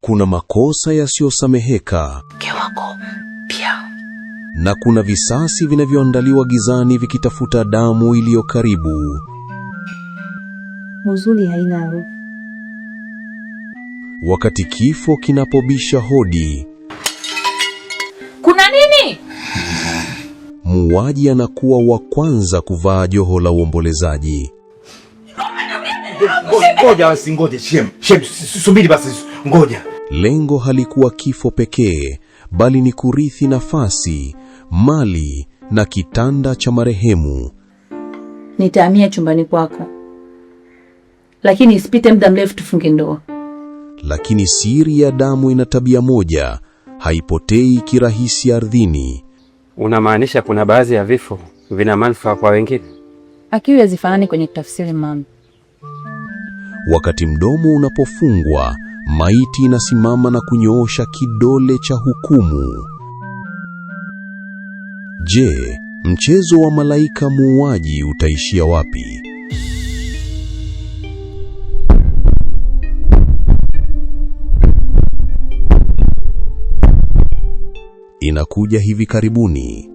Kuna makosa yasiyosameheka. Mke wako pia. Na kuna visasi vinavyoandaliwa gizani vikitafuta damu iliyo karibu. Uzuri haina harufu. Wakati kifo kinapobisha hodi, Kuna nini? muuaji anakuwa wa kwanza kuvaa joho la uombolezaji. Ngoja basi, ngoja Shem, subiri basi, ngoja. Lengo halikuwa kifo pekee, bali ni kurithi nafasi, mali na kitanda cha marehemu. Nitahamia chumbani kwako, lakini isipite muda mrefu tufunge ndoa. Lakini siri ya damu ina tabia moja, haipotei kirahisi ardhini. Unamaanisha kuna baadhi ya vifo vina manufaa kwa wengine? Akili hazifanani kwenye tafsiri mama. Wakati mdomo unapofungwa, maiti inasimama na kunyoosha kidole cha hukumu. Je, mchezo wa malaika muuaji utaishia wapi? Inakuja hivi karibuni.